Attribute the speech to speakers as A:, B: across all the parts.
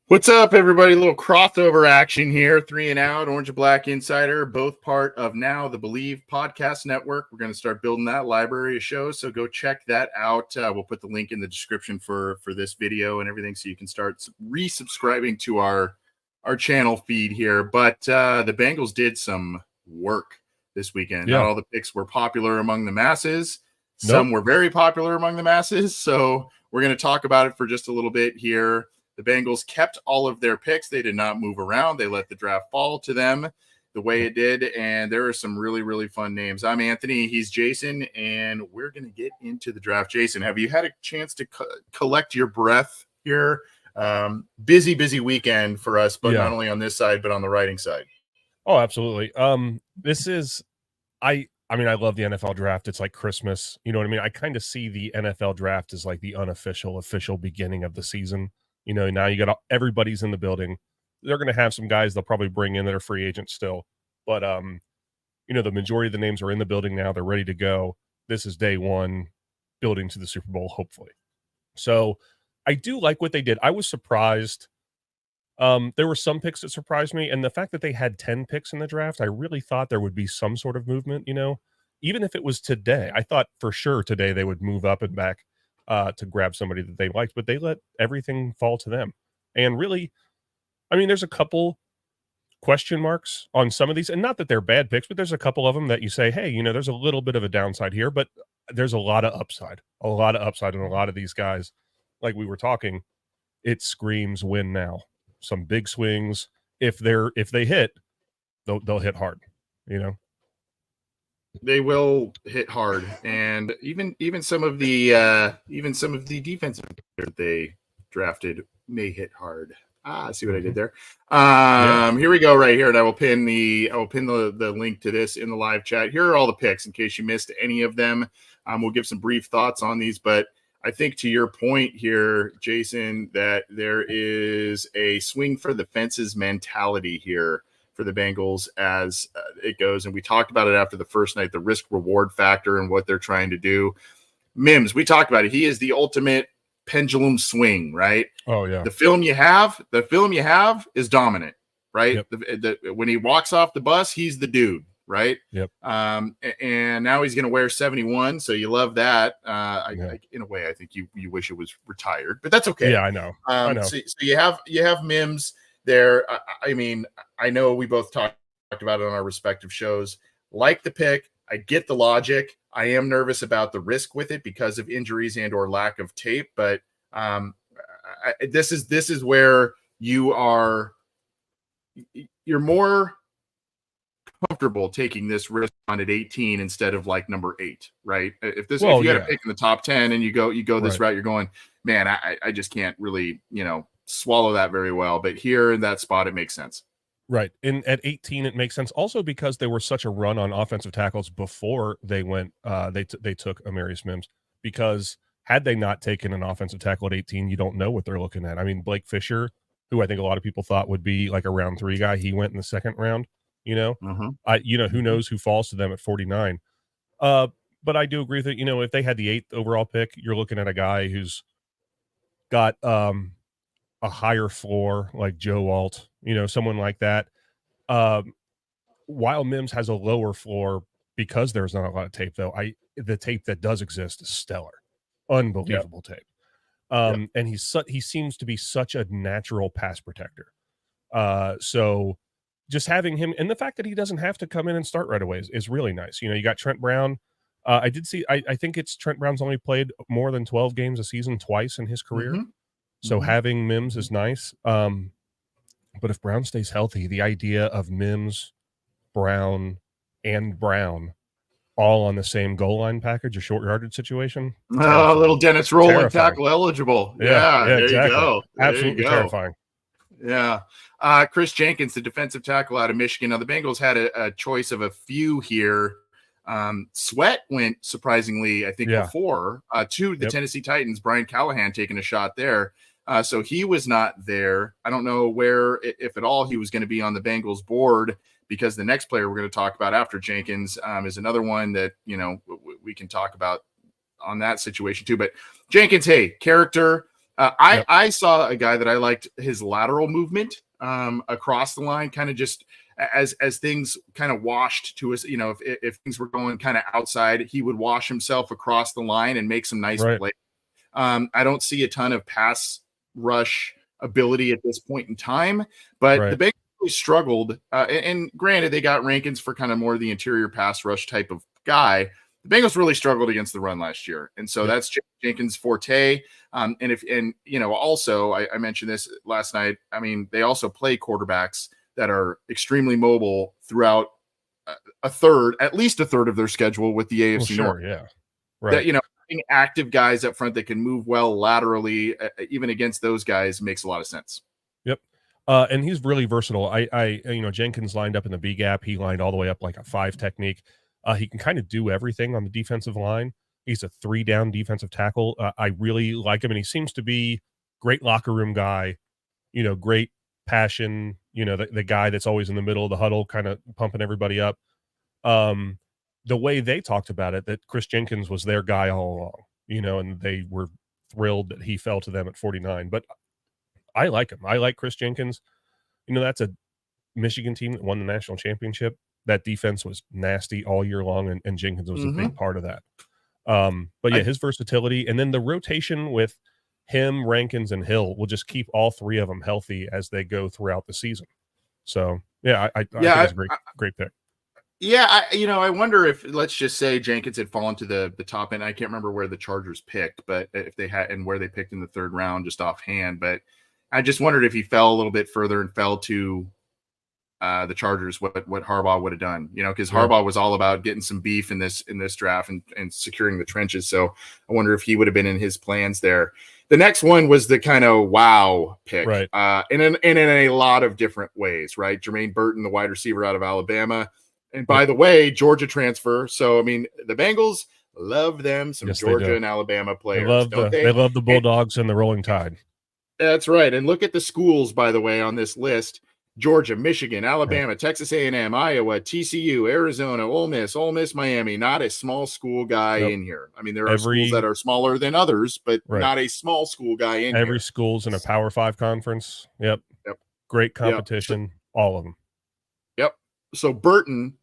A: What's up, everybody? A little crossover action here. 3 and Out, Orange and Black Insider, both part of now the Believe Podcast Network. We're going to start building that library of shows, so go check that out. We'll put the link in the description for this video and everything, so you can start resubscribing to our channel feed here. But the Bengals did some work this weekend.
B: Yeah.
A: Not all the picks were popular among the masses.
B: Nope.
A: Some were very popular among the masses, so we're going to talk about it for just a little bit here. The Bengals kept all of their picks. They did not move around. They let the draft fall to them the way it did, and there are some really, really fun names. I'm Anthony. He's Jason, and we're going to get into the draft. Jason, have you had a chance to collect your breath here? Busy weekend for us, but not only on this side, but on the writing side.
B: Oh, absolutely. This is I mean, I love the NFL draft. It's like Christmas. You know what I mean? I kind of see the NFL draft as like the official beginning of the season. You know, now you got everybody's in the building. They're going to have some guys they'll probably bring in that are free agents still. But, you know, the majority of the names are in the building now. They're ready to go. This is day one, building to the Super Bowl, hopefully. So I do like what they did. I was surprised. There were some picks that surprised me. And the fact that they had 10 picks in the draft, I really thought there would be some sort of movement, you know, even if it was today. I thought for sure today they would move up and back to grab somebody that they liked, but they let everything fall to them. And really, I mean, there's a couple question marks on some of these, and not that they're bad picks, but there's a couple of them that you say, hey, you know, there's a little bit of a downside here, but there's a lot of upside in a lot of these guys. Like we were talking, it screams win now. Some big swings. If they hit, they'll hit hard, you know.
A: They will hit hard, and even some of the defensive players they drafted may hit hard. See what I did there? Here we go, right here, and I will pin the link to this in the live chat. Here are all the picks in case you missed any of them. We'll give some brief thoughts on these, but I think to your point here, Jason, that there is a swing for the fences mentality here for the Bengals as it goes. And we talked about it after the first night, the risk reward factor and what they're trying to do. Mims, we talked about it. He is the ultimate pendulum swing, right?
B: Oh yeah.
A: The film you have is dominant, right? Yep. When he walks off the bus, he's the dude, right?
B: Yep.
A: And now he's going to wear 71. So you love that. In a way, I think you wish it was retired, but that's okay.
B: Yeah, I know.
A: So you have Mims there. I mean, I know we both talked about it on our respective shows. Like the pick, I get the logic. I am nervous about the risk with it because of injuries and or lack of tape. But this is where you're more comfortable taking this risk on at 18 instead of like number 8, right? If you had a pick in the top 10 and you go this route, you're going, man, I just can't really, you know, swallow that very well. But here in that spot, it makes sense.
B: Right. And at 18, it makes sense also because they were such a run on offensive tackles before they went, they took Amarius Mims, because had they not taken an offensive tackle at 18, you don't know what they're looking at. I mean, Blake Fisher, who I think a lot of people thought would be like a round 3 guy, he went in the second round, you know, who knows who falls to them at 49. But I do agree with it. You know, if they had the 8th overall pick, you're looking at a guy who's got, a higher floor like Joe Alt, you know, someone like that. While Mims has a lower floor because there's not a lot of tape, though. The tape that does exist is stellar, unbelievable tape. And he seems to be such a natural pass protector. So just having him, and the fact that he doesn't have to come in and start right away is really nice. You know, you got Trent Brown, I did see. I think it's Trent Brown's only played more than 12 games a season twice in his career.
A: Mm-hmm.
B: So having Mims is nice. But if Brown stays healthy, the idea of Mims, Brown, and Brown all on the same goal line package, a short yardage situation.
A: Oh, little Dennis Rowland tackle eligible. Yeah, there
B: exactly.
A: you go.
B: Absolutely terrifying.
A: Yeah. Chris Jenkins, the defensive tackle out of Michigan. Now, the Bengals had a choice of a few here. Sweat went surprisingly, I think, before to the Tennessee Titans. Brian Callahan taking a shot there. So he was not there. I don't know where, if at all, he was going to be on the Bengals board, because the next player we're going to talk about after Jenkins is another one that, you know, we can talk about on that situation too. But Jenkins, hey, character. I saw a guy that I liked his lateral movement across the line, kind of just as things kind of washed to us. You know, if things were going kind of outside, he would wash himself across the line and make some nice plays. I don't see a ton of pass rush ability at this point in time, but the Bengals really struggled. And granted, they got Rankins for kind of more the interior pass rush type of guy. The Bengals really struggled against the run last year. And so that's Jenkins' forte. And you know, also, I mentioned this last night. I mean, they also play quarterbacks that are extremely mobile throughout at least a third of their schedule with the AFC North.
B: Yeah.
A: That, you know, active guys up front that can move well laterally, even against those guys, makes a lot of sense.
B: Yep. And he's really versatile. You know, Jenkins lined up in the B gap. He lined all the way up like a 5 technique. He can kind of do everything on the defensive line. He's a 3-down defensive tackle. I really like him, and he seems to be great locker room guy, you know, great passion, you know, the guy that's always in the middle of the huddle, kind of pumping everybody up. The way they talked about it, that Chris Jenkins was their guy all along, you know, and they were thrilled that he fell to them at 49. But I like him. I like Chris Jenkins. You know, that's a Michigan team that won the national championship. That defense was nasty all year long, and Jenkins was a big part of that. But yeah, his versatility, and then the rotation with him, Rankins, and Hill will just keep all 3 of them healthy as they go throughout the season. So yeah, I think it's a great pick.
A: Yeah, I wonder if, let's just say, Jenkins had fallen to the top end. I can't remember where the Chargers picked, but if they had, and where they picked in the 3rd round, just offhand. But I just wondered if he fell a little bit further and fell to the Chargers, what Harbaugh would have done, you know, because Harbaugh was all about getting some beef in this draft and securing the trenches. So I wonder if he would have been in his plans there. The next one was the kind of wow pick, in a lot of different ways, right? Jermaine Burton, the wide receiver out of Alabama. And by the way, Georgia transfer. So, I mean, the Bengals love them some Georgia and Alabama players.
B: They love the Bulldogs and the Rolling Tide.
A: That's right. And look at the schools, by the way, on this list. Georgia, Michigan, Alabama, Texas A&M, Iowa, TCU, Arizona, Ole Miss, Miami. Not a small school guy in here. I mean, there are schools that are smaller than others, but not a small school guy in here.
B: Every school's in a Power 5 conference. Yep. Great competition, all of them.
A: Yep. So Burton,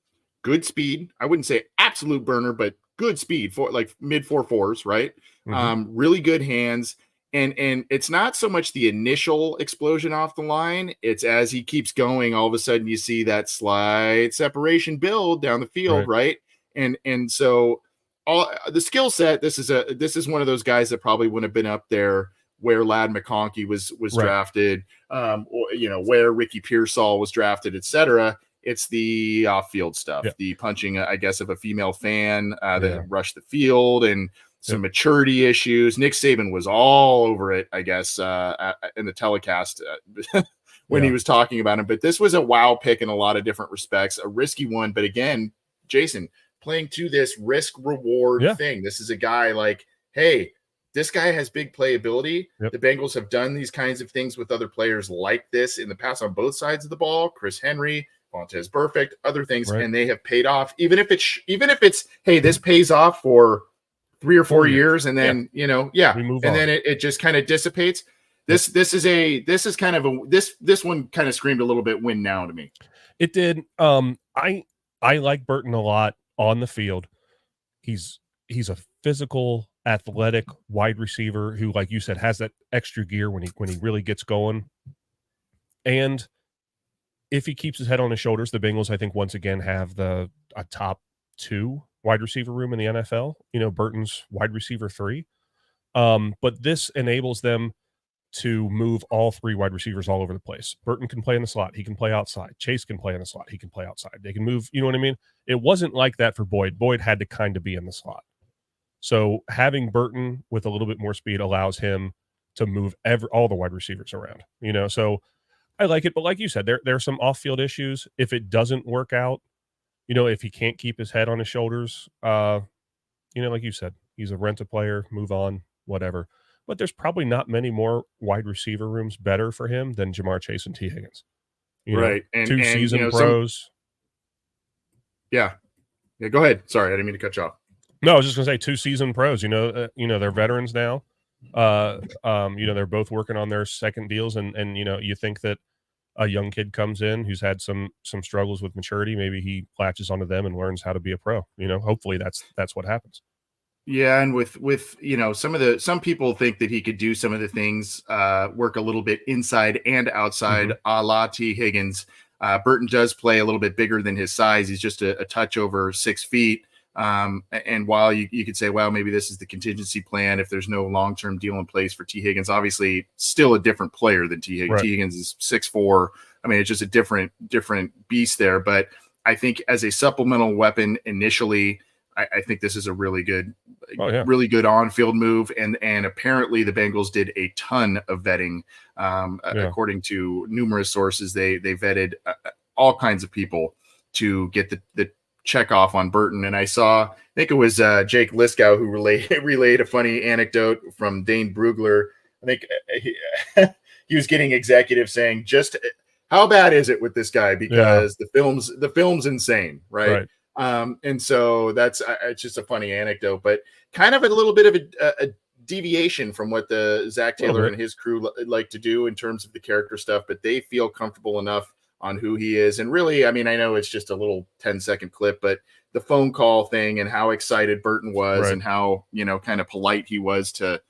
A: good speed. I wouldn't say absolute burner, but good speed, for like mid 4.4s, right? Really good hands. And it's not so much the initial explosion off the line. It's as he keeps going, all of a sudden you see that slight separation build down the field, right? And so all the skill set, this is one of those guys that probably wouldn't have been up there where Ladd McConkey was drafted, or, you know, where Ricky Pearsall was drafted, etc. It's the off-field stuff, the punching, I guess, of a female fan that rushed the field, and some maturity issues. Nick Saban was all over it, I guess, in the telecast when he was talking about him. But this was a wow pick in a lot of different respects, a risky one. But again, Jason, playing to this risk-reward thing. This is a guy like, hey, this guy has big playability. The Bengals have done these kinds of things with other players like this in the past on both sides of the ball. Chris Henry, Vontaze Burfict, other things, and they have paid off. Even if it's hey, this pays off for 3 or 4 years, and then we move on. Then it just kind of dissipates. This one kind of screamed a little bit win now to me.
B: It did. I like Burton a lot on the field. He's a physical, athletic wide receiver who, like you said, has that extra gear when he really gets going. And if he keeps his head on his shoulders, the Bengals, I think, once again have a top 2 wide receiver room in the NFL. Burton's wide receiver 3. But this enables them to move all 3 wide receivers all over the place. Burton can play in the slot. He can play outside. Chase can play in the slot. He can play outside. They can move. You know what I mean? It wasn't like that for Boyd. Boyd had to kind of be in the slot. So having Burton with a little bit more speed allows him to move all the wide receivers around. So I like it. But like you said, there are some off-field issues. If it doesn't work out, if he can't keep his head on his shoulders, like you said, he's a rent-a-player, move on, whatever. But there's probably not many more wide receiver rooms better for him than Jamar Chase and T. Higgins.
A: Right. And
B: 2 season pros.
A: Yeah. Go ahead. Sorry, I didn't mean to cut you off.
B: No, I was just going to say 2 season pros. They're veterans now. They're both working on their second deals, and you think that a young kid comes in who's had some struggles with maturity, maybe he latches onto them and learns how to be a pro. Hopefully that's what happens.
A: Yeah, and with some people think that he could do some of the things, work a little bit inside and outside, a la T. Higgins. Burton does play a little bit bigger than his size. He's just a touch over 6 feet. And while you could say, well, maybe this is the contingency plan if there's no long-term deal in place for T. Higgins, obviously still a different player than T. Higgins.
B: Right.
A: T. Higgins is 6'4". I mean, it's just a different beast there. But I think as a supplemental weapon initially, I think this is a really good, really good on-field move. And apparently the Bengals did a ton of vetting. According to numerous sources, they vetted all kinds of people to get the check off on Burton. And I think it was Jake Liskow who relayed a funny anecdote from Dane Brugler. I think he was getting executives saying, just how bad is it with this guy? Because the film's insane. Right. And so that's it's just a funny anecdote, but kind of a little bit of a deviation from what the Zach Taylor and his crew like to do in terms of the character stuff, but they feel comfortable enough on who he is. And really, I mean, I know it's just a little 10-second clip, but the phone call thing and how excited Burton was and how, kind of polite he was to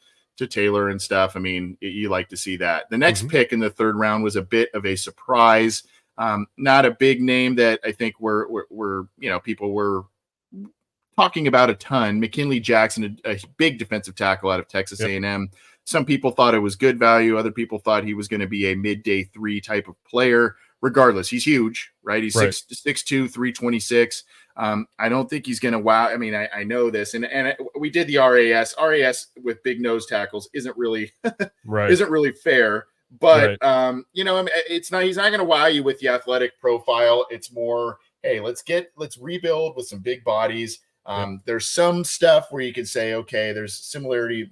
A: Taylor and stuff. I mean, you like to see that. The next pick in the 3rd round was a bit of a surprise. Not a big name that I think people were talking about a ton. McKinley Jackson, a big defensive tackle out of Texas A&M. Some people thought it was good value. Other people thought he was going to be a midday 3 type of player. Regardless, he's huge, right? He's 6'2", 326. I don't think he's going to wow. I mean, I know this, and we did the RAS. RAS with big nose tackles isn't really isn't really fair. But it's not. He's not going to wow you with the athletic profile. It's more, hey, let's rebuild with some big bodies. There's some stuff where you can say, okay, there's similarity.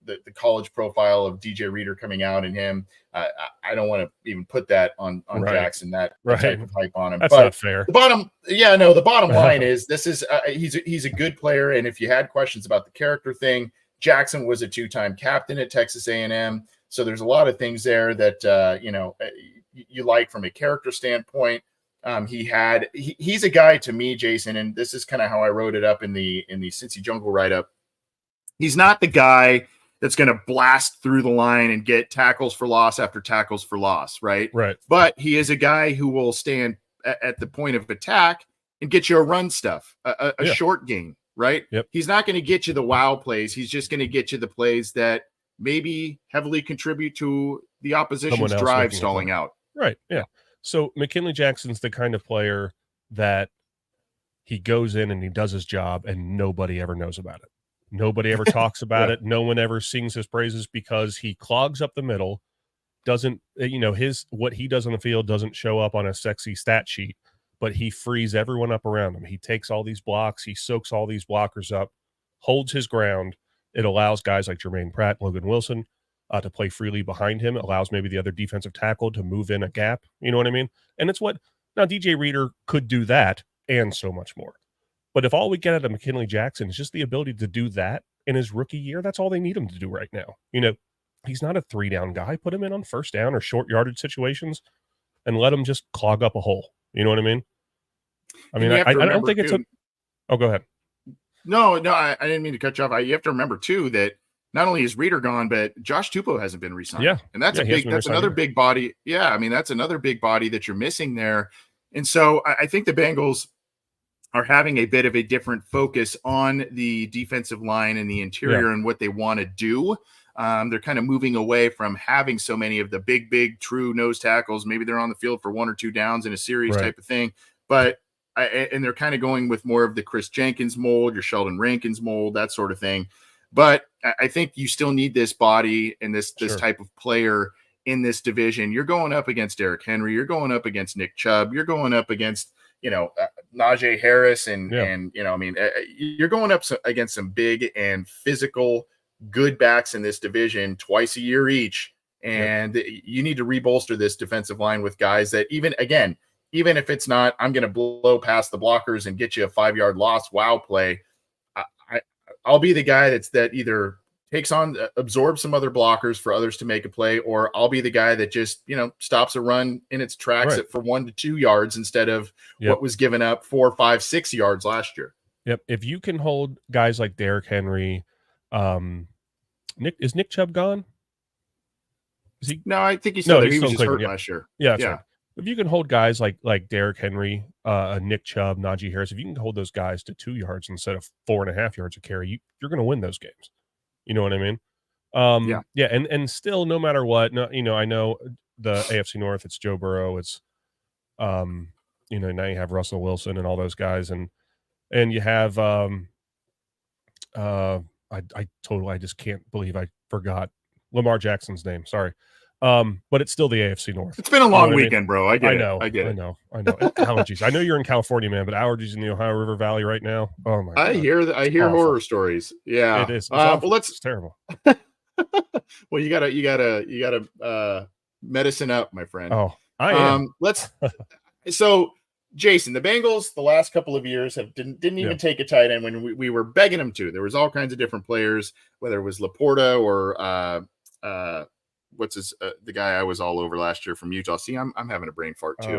A: The college profile of DJ Reader coming out and him. I don't want to even put that on Jackson, that type of hype on him.
B: That's not fair.
A: The bottom line is this is he's a good player. And if you had questions about the character thing, Jackson was a 2-time captain at Texas A&M. So there's a lot of things there that, you like from a character standpoint. He's a guy to me, Jason, and this is kind of how I wrote it up in the Cincy Jungle write-up. He's not the guy that's going to blast through the line and get tackles for loss after tackles for loss, right?
B: Right.
A: But he is a guy who will stand at the point of attack and get you a run stuff, a short game, right?
B: Yep.
A: He's not going to get you the wow plays. He's just going to get you the plays that maybe heavily contribute to the opposition's drive stalling out.
B: Right, yeah. So McKinley Jackson's the kind of player that he goes in and he does his job and nobody ever knows about it. Nobody ever talks about it. No one ever sings his praises because he clogs up the middle, doesn't, what he does on the field doesn't show up on a sexy stat sheet, but he frees everyone up around him. He takes all these blocks, he soaks all these blockers up, holds his ground. It allows guys like Jermaine Pratt, Logan Wilson to play freely behind him. It allows maybe the other defensive tackle to move in a gap. You know what I mean? And it's now DJ Reader could do that and so much more. But if all we get out of McKinley Jackson is just the ability to do that in his rookie year, that's all they need him to do right now. He's not a 3-down guy. Put him in on 1st down or short yardage situations and let him just clog up a hole. You know what I mean? I don't think it's Oh, go ahead.
A: No, I didn't mean to cut you off. You have to remember too that not only is Reader gone, but Josh Tupou hasn't been re-signed.
B: Yeah.
A: And that's another big body. Yeah. I mean, that's another big body that you're missing there. And so I think the Bengals are having a bit of a different focus on the defensive line and the interior and what they want to do. They're kind of moving away from having so many of the big, true nose tackles. Maybe they're on the field for 1 or 2 downs in a series type of thing. But and they're kind of going with more of the Chris Jenkins mold, your Sheldon Rankins mold, that sort of thing. But I think you still need this body and this type of player in this division. You're going up against Derrick Henry. You're going up against Nick Chubb. You're going up against, Najee Harris. And you're going up against some big and physical good backs in this division twice a year each. And you need to rebolster this defensive line with guys that even if it's not, I'm going to blow past the blockers and get you a 5-yard loss, wow play. I'll be the guy that either takes on, absorbs some other blockers for others to make a play, or I'll be the guy that just, stops a run in its tracks for 1 to 2 yards instead of what was given up 4, 5, 6 yards last year.
B: Yep. If you can hold guys like Derrick Henry, is Nick Chubb gone? Is he?
A: No, I think he's still there. He was just
B: Cleveland,
A: hurt last year.
B: Yeah. Right. If you can hold guys like Derrick Henry, Nick Chubb, Najee Harris, if you can hold those guys to 2 yards instead of 4.5 yards a carry, you're going to win those games. You know what I mean? And still, no matter what, I know the AFC North, it's Joe Burrow, it's now you have Russell Wilson and all those guys, and you have I just can't believe I forgot Lamar Jackson's name. Sorry. But it's still the AFC North.
A: It's been a long weekend, bro. I get it.
B: I know. Allergies. I know you're in California, man, but allergies in the Ohio River Valley right now. Oh my God.
A: I hear horror stories. Yeah.
B: It is. It's terrible.
A: Well, you gotta medicine up, my friend.
B: Oh, I am.
A: So Jason, the Bengals the last couple of years didn't even take a tight end when we were begging them to. There was all kinds of different players, whether it was Laporta or the guy I was all over last year from Utah. See, I'm having a brain fart too.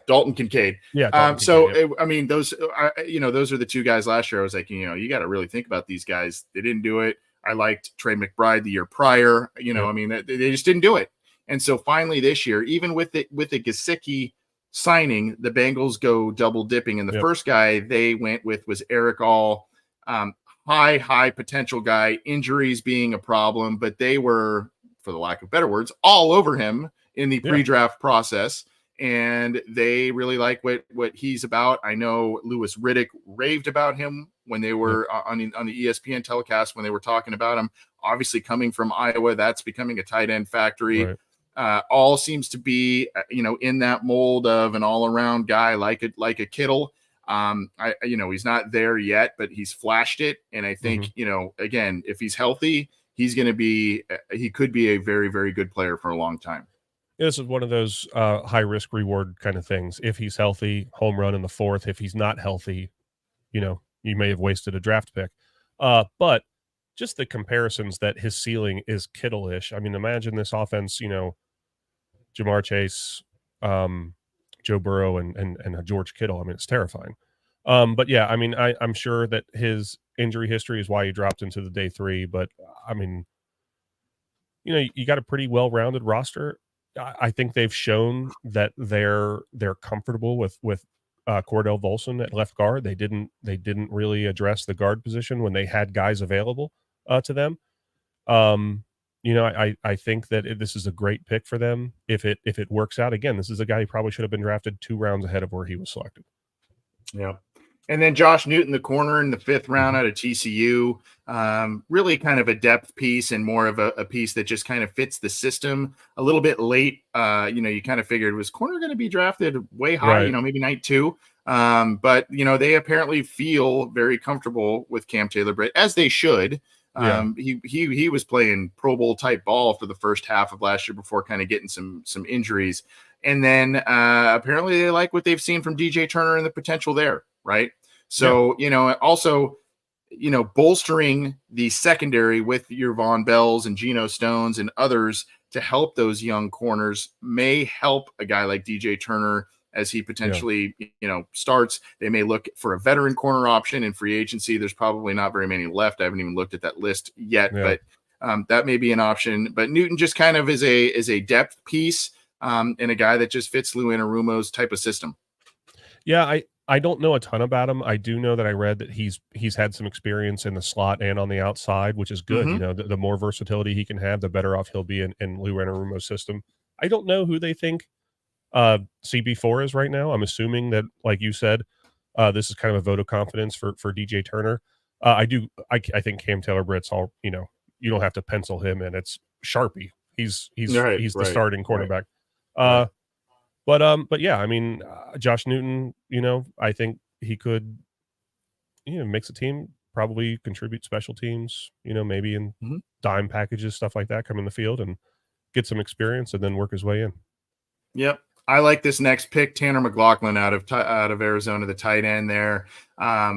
A: Dalton Kincaid.
B: Yeah.
A: Those are the 2 guys last year. I was like, you got to really think about these guys. They didn't do it. I liked Trey McBride the year prior. They just didn't do it. And so finally this year, even with the Gesicki signing, the Bengals go double dipping. And the first guy they went with was Erick All. High potential guy, injuries being a problem, but they were, for the lack of better words, all over him in the pre-draft process. And they really like what he's about. I know Louis Riddick raved about him when they were on the ESPN telecast, when they were talking about him. Obviously coming from Iowa, that's becoming a tight end factory. Right. All seems to be, in that mold of an all-around guy like a Kittle. He's not there yet, but he's flashed it. And I think, again, if he's healthy, he could be a very, very good player for a long time.
B: This is one of those high risk reward kind of things. If he's healthy, home run in the 4th. If he's not healthy, you may have wasted a draft pick. But just the comparisons that his ceiling is Kittle-ish. I mean, imagine this offense, Jamar Chase, Joe Burrow and George Kittle. I mean, it's terrifying. But yeah, I mean, I'm sure that his injury history is why he dropped into the day 3. But I mean, you got a pretty well-rounded roster. I think they've shown that they're comfortable with Cordell Volson at left guard. They didn't really address the guard position when they had guys available to them. I think that this is a great pick for them if it works out. Again, this is a guy who probably should have been drafted 2 rounds ahead of where he was selected.
A: Yeah. And then Josh Newton, the corner in the 5th round out of TCU, really kind of a depth piece and more of a piece that just kind of fits the system a little bit late. You kind of figured, was corner going to be drafted way high,
B: right.
A: Maybe night 2. But they apparently feel very comfortable with Cam Taylor-Britt, as they should. He was playing Pro Bowl type ball for the first half of last year before kind of getting some injuries. And then apparently they like what they've seen from DJ Turner and the potential there. Right. So, also, bolstering the secondary with your Von Bells and Geno Stones and others to help those young corners may help a guy like DJ Turner as he potentially, starts. They may look for a veteran corner option in free agency. There's probably not very many left. I haven't even looked at that list yet, but that may be an option. But Newton just kind of is a depth piece and a guy that just fits Lou Anarumo's type of system.
B: Yeah, I don't know a ton about him. I do know that I read that he's had some experience in the slot and on the outside, which is good.
A: Mm-hmm.
B: The more versatility he can have, the better off he'll be in Lou Anarumo's system. I don't know who they think CB4 is right now. I'm assuming that, like you said, this is kind of a vote of confidence for DJ Turner. I think Cam Taylor-Britt's all, you don't have to pencil him in. It's Sharpie. He's
A: Right,
B: the starting cornerback.
A: Right.
B: But yeah, I mean, Josh Newton, I think he could, mix a team, probably contribute special teams, maybe in
A: Mhm.
B: dime packages, stuff like that, come in the field and get some experience and then work his way in.
A: Yep. I like this next pick, Tanner McLaughlin out of Arizona, the tight end there.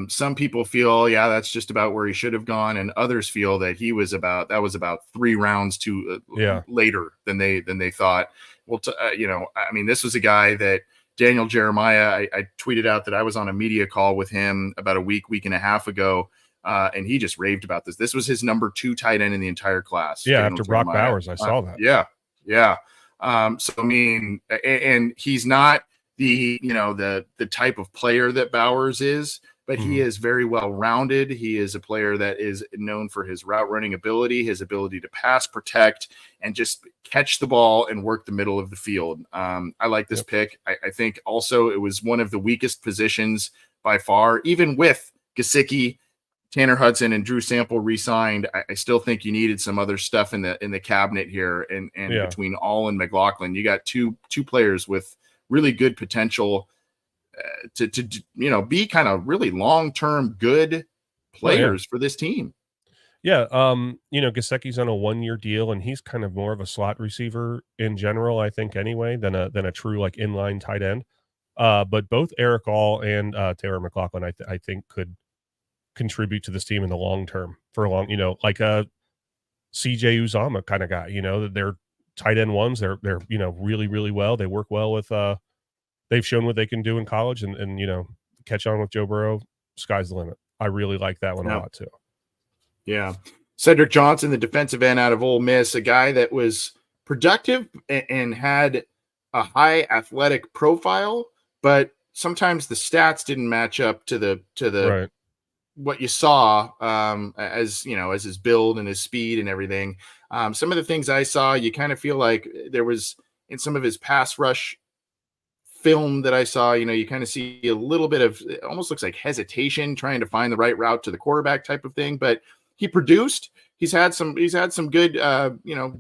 A: Some people feel, yeah, that's just about where he should have gone, and others feel that that was about 3 rounds later than they thought. Well, I mean, this was a guy that Daniel Jeremiah. I tweeted out that I was on a media call with him about a week and a half ago, and he just raved about this. This was his number 2 tight end in the entire class.
B: Yeah,
A: Daniel
B: after Brock
A: Jeremiah.
B: Bowers, I saw that.
A: Yeah. So I mean, and he's not the type of player that Bowers is, but he is very well rounded. He is a player that is known for his route running ability, his ability to pass, protect, and just catch the ball and work the middle of the field. I like this pick. I think also it was one of the weakest positions by far, even with Gesicki, Tanner Hudson, and Drew Sample re-signed. I still think you needed some other stuff in the cabinet here, and between All and McLaughlin, you got two players with really good potential to be kind of really long-term good players for this team.
B: Yeah, Gesicki's on a 1-year deal, and he's kind of more of a slot receiver in general, I think, anyway, than a true like inline tight end. But both Erick All and Taylor McLaughlin, I think, could contribute to this team in the long term for a long, like a CJ Uzama kind of guy. They're tight end ones. They're really really well. They work well with. They've shown what they can do in college, and catch on with Joe Burrow. Sky's the limit. I really like that one a lot too.
A: Yeah. Cedric Johnson, the defensive end out of Ole Miss, a guy that was productive and had a high athletic profile, but sometimes the stats didn't match up to the
B: Right.
A: what you saw as his build and his speed and everything. Some of the things I saw, you kind of feel like there was in some of his pass rush film that I saw, you kind of see a little bit of, it almost looks like hesitation trying to find the right route to the quarterback type of thing, but he produced. He's had some good,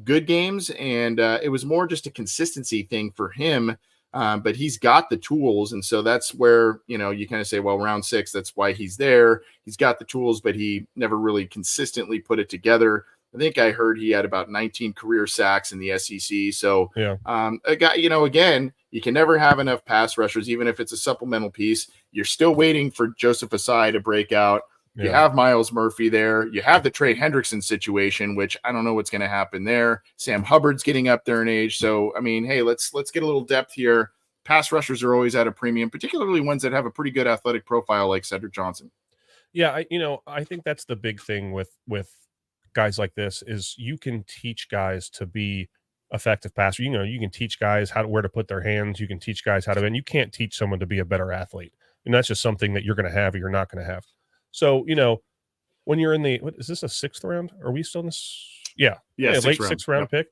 A: good games, and it was more just a consistency thing for him. But he's got the tools, and so that's where you kind of say, well, round 6, that's why he's there. He's got the tools, but he never really consistently put it together. I think I heard he had about 19 career sacks in the SEC. So, a guy, again, you can never have enough pass rushers, even if it's a supplemental piece. You're still waiting for Joseph Asai to break out. You have Miles Murphy there. You have the Trey Hendrickson situation, which I don't know what's going to happen there. Sam Hubbard's getting up there in age. So, I mean, hey, let's get a little depth here. Pass rushers are always at a premium, particularly ones that have a pretty good athletic profile like Cedric Johnson.
B: Yeah, I think that's the big thing with guys like this is you can teach guys to be effective passers. You can teach guys where to put their hands. You can teach guys how to, and you can't teach someone to be a better athlete. And that's just something that you're going to have or you're not going to have. So, when you're in is this a 6th round? Are we still in this? Yeah, late 6th round pick.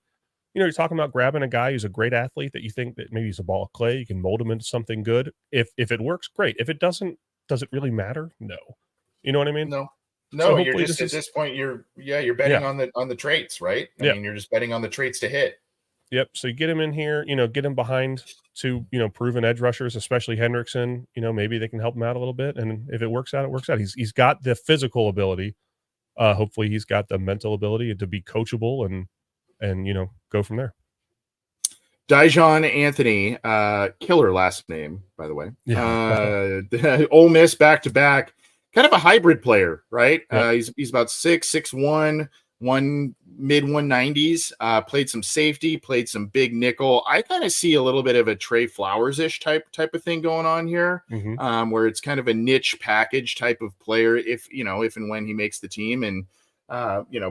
B: You're talking about grabbing a guy who's a great athlete that you think that maybe he's a ball of clay. You can mold him into something good. If it works, great. If it doesn't, does it really matter? No. You know what I mean?
A: No.
B: So
A: you're just at this point. You're betting on the traits, right? I mean, you're just betting on the traits to hit.
B: Yep. So you get him in here, get him behind 2, proven edge rushers, especially Hendrickson. Maybe they can help him out a little bit. And if it works out, it works out. He's got the physical ability. Hopefully he's got the mental ability to be coachable and go from there.
A: Daijahn Anthony, killer last name, by the way.
B: Yeah.
A: Ole Miss back-to-back, kind of a hybrid player, right? Yeah. He's about 6'1", mid 190s. Played some safety, played some big nickel. I kind of see a little bit of a Trey Flowers-ish type of thing going on here, where it's kind of a niche package type of player. If and when he makes the team and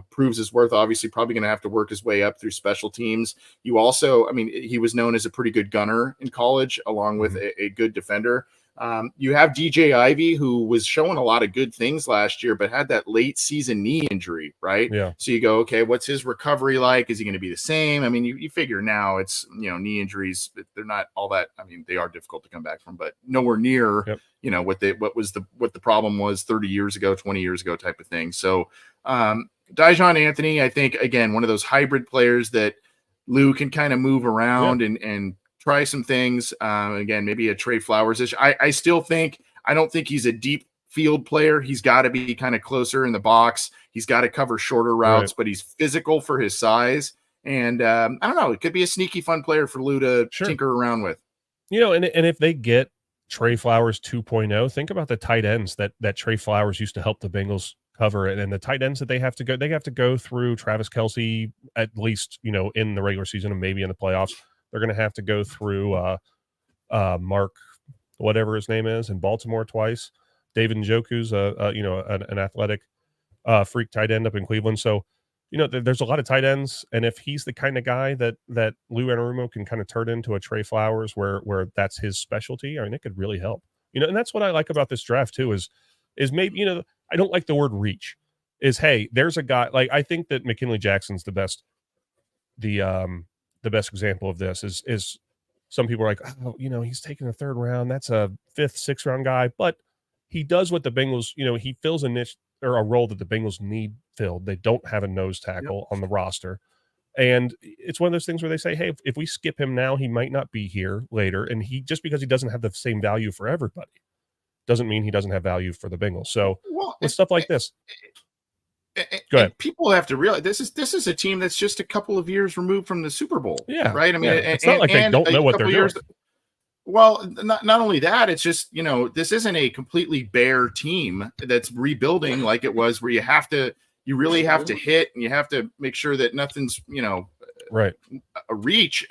A: proves his worth, obviously probably going to have to work his way up through special teams. You also, he was known as a pretty good gunner in college, along with a good defender. You have DJ Ivy, who was showing a lot of good things last year, but had that late season knee injury, right?
B: Yeah.
A: So you go, okay, what's his recovery like? Is he going to be the same? I mean, you figure now it's, knee injuries, they're not all that. I mean, they are difficult to come back from, but nowhere near,
B: Yep.
A: what the problem was 30 years ago, 20 years ago type of thing. So Daijahn Anthony, I think, again, one of those hybrid players that Lou can kind of move around and try some things. Again, maybe a Trey Flowers-ish. I still think, I don't think he's a deep field player. He's got to be kind of closer in the box. He's got to cover shorter routes, but he's physical for his size. And I don't know, it could be a sneaky fun player for Lou to tinker around with.
B: And if they get Trey Flowers 2.0, think about the tight ends that Trey Flowers used to help the Bengals cover it, and the tight ends that they have to go through Travis Kelce, at least, in the regular season and maybe in the playoffs. They're going to have to go through Mark, whatever his name is, in Baltimore twice. David Njoku's an athletic freak tight end up in Cleveland. So, there's a lot of tight ends, and if he's the kind of guy that Lou Anarumo can kind of turn into a Trey Flowers, where that's his specialty, I mean, it could really help. And that's what I like about this draft too. Is maybe, I don't like the word reach. Is, hey, there's a guy, like, I think that McKinley Jackson's the best example of this. Is some people are like, oh, he's taking the third round. That's a 5th, 6th round guy, but he does what the Bengals, he fills a niche or a role that the Bengals need filled. They don't have a nose tackle on the roster. And it's one of those things where they say, hey, if we skip him now, he might not be here later. And just because he doesn't have the same value for everybody doesn't mean he doesn't have value for the Bengals. So with stuff like this, go ahead.
A: People have to realize this is a team that's just a couple of years removed from the Super Bowl.
B: Yeah.
A: Right. I mean,
B: it's not like they don't know what they're doing.
A: Well, not only that, it's just, this isn't a completely bare team that's rebuilding like it was, where you really have to hit, and you have to make sure that nothing's,
B: right,
A: a reach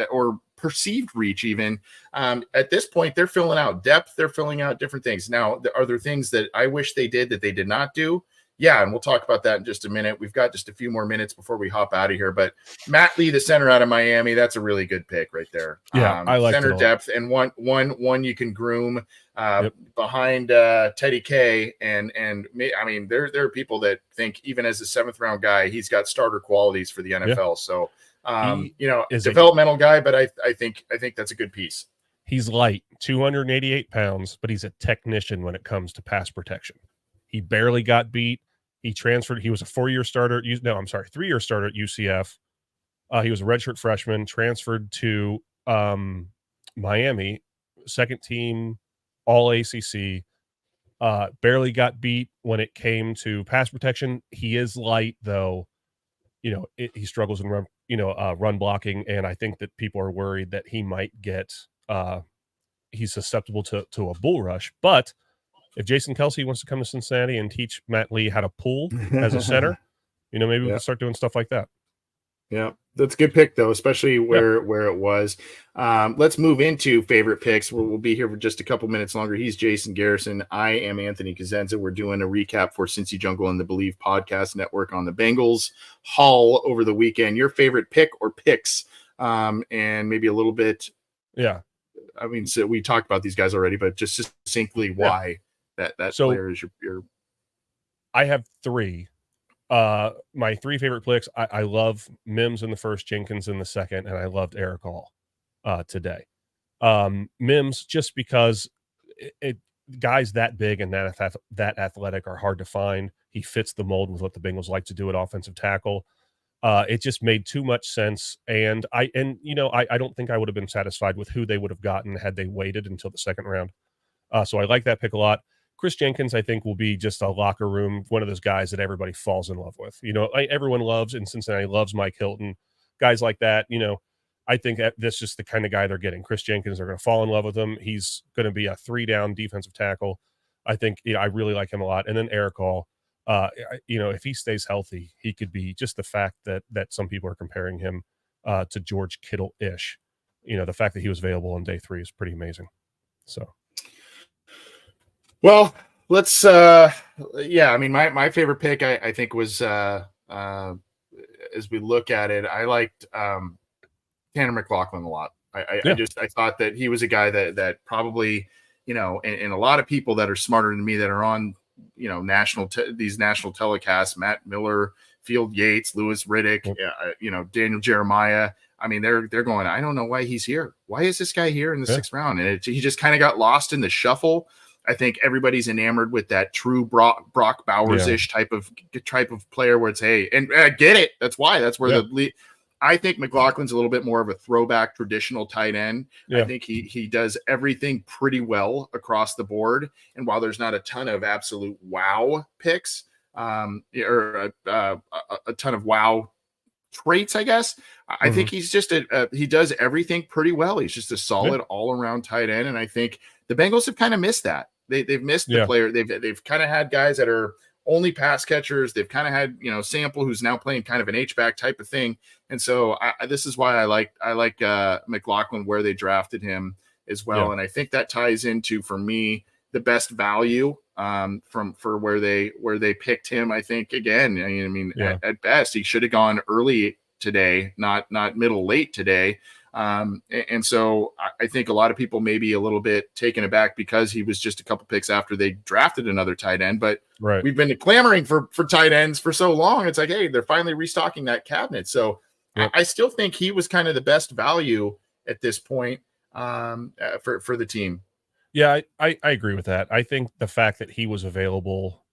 A: or perceived reach even. At this point, they're filling out depth. They're filling out different things. Now, are there things that I wish they did that they did not do? Yeah, and we'll talk about that in just a minute. We've got just a few more minutes before we hop out of here. But Matt Lee, the center out of Miami, that's a really good pick right there.
B: Yeah, I like
A: center depth, and one you can groom behind Teddy K. And I mean, there are people that think even as a 7th round guy, he's got starter qualities for the NFL. So developmental guy, but I think that's a good piece.
B: He's light, 288 pounds, but he's a technician when it comes to pass protection. He barely got beat. He transferred. He was a 3-year starter at UCF. He was a redshirt freshman, transferred to Miami, 2nd team, all ACC. Barely got beat when it came to pass protection. He is light, though. He struggles in run blocking, and I think that people are worried that he might get he's susceptible to a bull rush. But if Jason Kelce wants to come to Cincinnati and teach Matt Lee how to pull as a center, maybe we can start doing stuff like that.
A: Yeah, that's a good pick, though, especially where it was. Let's move into favorite picks. We'll be here for just a couple minutes longer. He's Jason Garrison. I am Anthony Cosenza. We're doing a recap for Cincy Jungle and the Believe Podcast Network on the Bengals haul over the weekend. Your favorite pick or picks, and maybe a little bit.
B: Yeah.
A: I mean, so we talked about these guys already, but just succinctly why that player is your.
B: I have 3. My 3 favorite picks. I love Mims in the first, Jenkins in the second, and I loved Erick All today. Mims, just because guys that big and that athletic are hard to find. He fits the mold with what the Bengals like to do at offensive tackle. It just made too much sense, and I don't think I would have been satisfied with who they would have gotten had they waited until the 2nd round. So I like that pick a lot. Chris Jenkins, I think, will be just a locker room, one of those guys that everybody falls in love with. Everyone loves, in Cincinnati, loves Mike Hilton, guys like that. I think that's just the kind of guy they're getting. Chris Jenkins, they're going to fall in love with him. He's going to be a 3-down defensive tackle. I think, I really like him a lot. And then Erick All, if he stays healthy, he could be, just the fact that some people are comparing him to George Kittle-ish. The fact that he was available on day 3 is pretty amazing. So.
A: Well, let's I mean, my favorite pick I think was as we look at it, I liked Tanner McLaughlin a lot. I thought that he was a guy that probably and a lot of people that are smarter than me that are on, these national telecasts, Matt Miller, Field Yates, Lewis Riddick, Daniel Jeremiah. I mean, they're going, I don't know why he's here. Why is this guy here in the sixth round? And he just kind of got lost in the shuffle. I think everybody's enamored with that true Brock Bowers-ish type of player where it's, hey, and I get it. That's where I think McLaughlin's a little bit more of a throwback traditional tight end. I think he does everything pretty well across the board. And while there's not a ton of absolute wow picks, or a ton of wow traits, I guess, I think he's just he does everything pretty well. He's just a solid all-around tight end. And I think the Bengals have kind of missed that. They've missed the player. They've kind of had guys that are only pass catchers. They've kind of had, Sample, who's now playing kind of an H-back type of thing. And so this is why I like McLaughlin where they drafted him as well. And I think that ties into, for me, the best value for where they picked him. I think, again, at best, he should have gone early today, not middle late today. And so I think a lot of people may be a little bit taken aback because he was just a couple picks after they drafted another tight end. But we've been clamoring for tight ends for so long. It's like, hey, they're finally restocking that cabinet. So I still think he was kind of the best value at this point for the team.
B: Yeah, I agree with that. I think the fact that he was available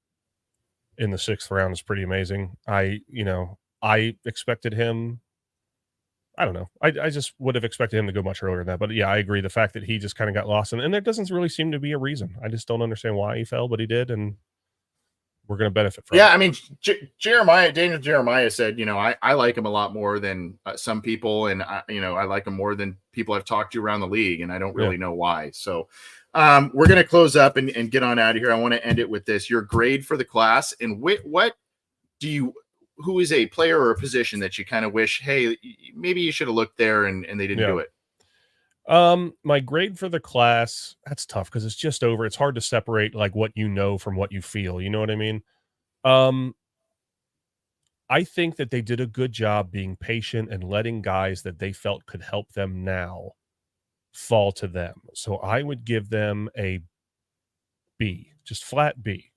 B: in the 6th round is pretty amazing. I expected him. I don't know. I just would have expected him to go much earlier than that. But yeah, I agree. The fact that he just kind of got lost, and there doesn't really seem to be a reason. I just don't understand why he fell, but he did, and we're going to benefit from it.
A: I mean, Daniel Jeremiah said, I like him a lot more than some people, and I like him more than people I've talked to around the league, and I don't really know why. So we're going to close up and get on out of here. I want to end it with this: your grade for the class, and who is a player or a position that you kind of wish, hey, maybe you should have looked there and they didn't do it?
B: My grade for the class, that's tough because it's just over. It's hard to separate like what you know from what you feel. You know what I mean? I think that they did a good job being patient and letting guys that they felt could help them now fall to them. So I would give them a B, just flat B.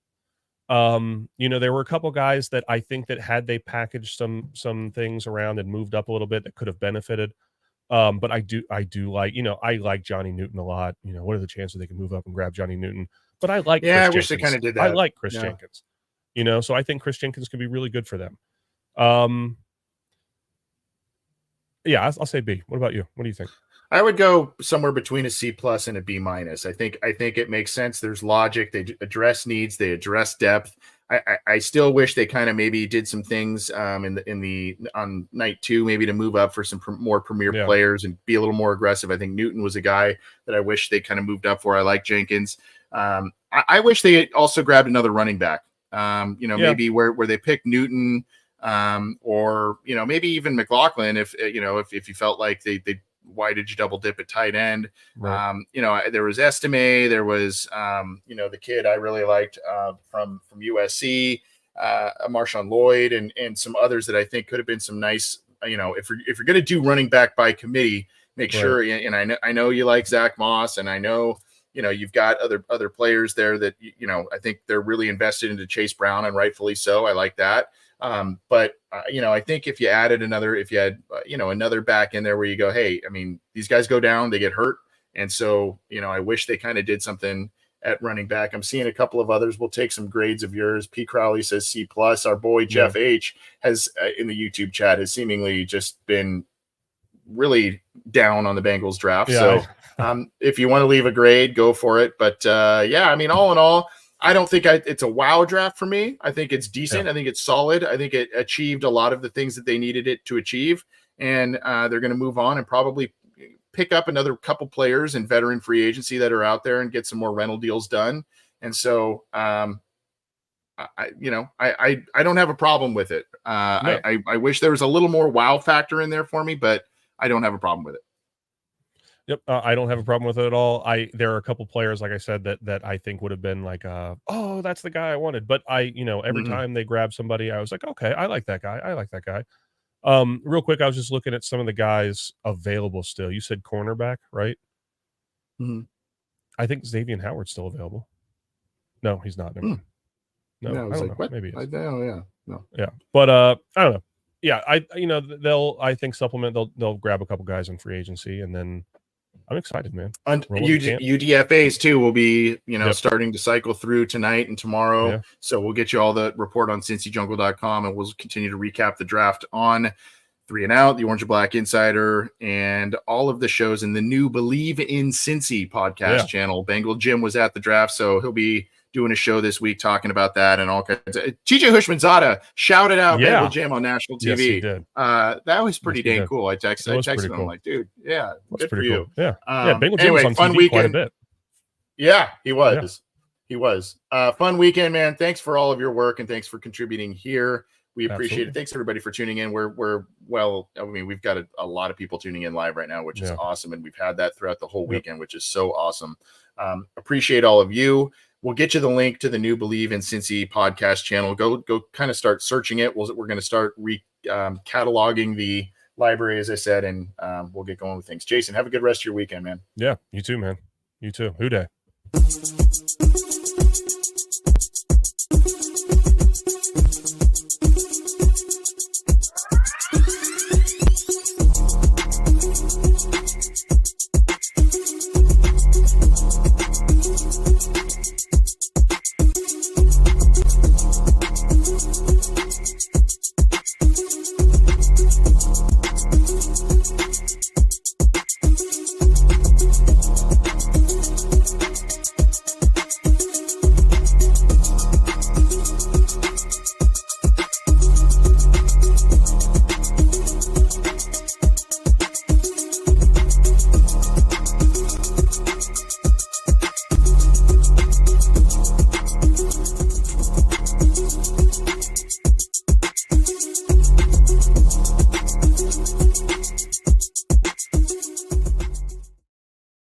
B: There were a couple guys that I think that had they packaged some things around and moved up a little bit that could have benefited. But I do like, I like Johnny Newton a lot. What are the chances they can move up and grab Johnny Newton? But I like,
A: I wish they kind of did that.
B: I like Chris Jenkins, so I think Chris Jenkins could be really good for them. I'll say B. What about you? What do you think?
A: I would go somewhere between a C+ and a B-. I think it makes sense. There's logic. They address needs. They address depth. I still wish they kind of maybe did some things on night 2, maybe to move up for some more premier players and be a little more aggressive. I think Newton was a guy that I wish they kind of moved up for. I like Jenkins. I wish they also grabbed another running back. Maybe where they picked Newton, or maybe even McLaughlin if you felt like they why did you double dip at tight end? Right. There was Estime, there was the kid I really liked from USC, Marshawn Lloyd, and some others that I think could have been some nice. If you're going to do running back by committee, make sure. And I know you like Zach Moss, and I know you've got other players there that I think they're really invested into Chase Brown, and rightfully so. I like that. But I think if you had another back in there where you go, hey, I mean, these guys go down, they get hurt. And so, I wish they kind of did something at running back. I'm seeing a couple of others. We'll take some grades of yours. P. Crowley says C+. Our boy, Jeff H has in the YouTube chat has seemingly just been really down on the Bengals draft. Yeah. So if you want to leave a grade, go for it. But all in all, I don't think it's a wow draft for me. I think it's decent. Yeah. I think it's solid. I think it achieved a lot of the things that they needed it to achieve. And they're going to move on and probably pick up another couple players in veteran free agency that are out there and get some more rental deals done. And so, I don't have a problem with it. No. I wish there was a little more wow factor in there for me, but I don't have a problem with it.
B: Yep, I don't have a problem with it at all. There are a couple players, like I said, that I think would have been like, oh, that's the guy I wanted. But every time they grab somebody, I was like, okay, I like that guy. Real quick, I was just looking at some of the guys available still. You said cornerback, right?
A: Mm-hmm.
B: I think Xavier Howard's still available. No, he's not. Never mind. No,
A: Yeah, I
B: I
A: was
B: don't
A: like,
B: know.
A: what?
B: Maybe he is.
A: No.
B: Yeah, but I don't know. Yeah, they'll I think supplement. They'll grab a couple guys in free agency, and then I'm excited, man.
A: UDFAs too will be
B: Yep.
A: starting to cycle through tonight and tomorrow.
B: Yeah.
A: So we'll get you all the report on CincyJungle.com, and we'll continue to recap the draft on 3 and Out, the Orange and Black Insider, and all of the shows in the new Believe in Cincy podcast channel. Bengal Jim was at the draft, so he'll be doing a show this week talking about that and all kinds of TJ Hushmanzada shouted out Bengal Jim on national TV.
B: Yes, he did.
A: That was pretty dang cool. I texted him,
B: cool.
A: like, dude, that's
B: good
A: for
B: cool.
A: you.
B: Yeah. Bengal Jim was on
A: fun
B: TV
A: weekend.
B: quite a bit.
A: Yeah, he was. Yeah. He was. Fun weekend, man. Thanks for all of your work and thanks for contributing here. We appreciate it. Thanks everybody for tuning in. We've got a lot of people tuning in live right now, which is awesome. And we've had that throughout the whole weekend, which is so awesome. Appreciate all of you. We'll get you the link to the new Believe in Cincy podcast channel. Go kind of start searching it. We're going to start cataloging the library, as I said, and we'll get going with things. Jason, have a good rest of your weekend, man.
B: Yeah, you too, man. You too. Who day?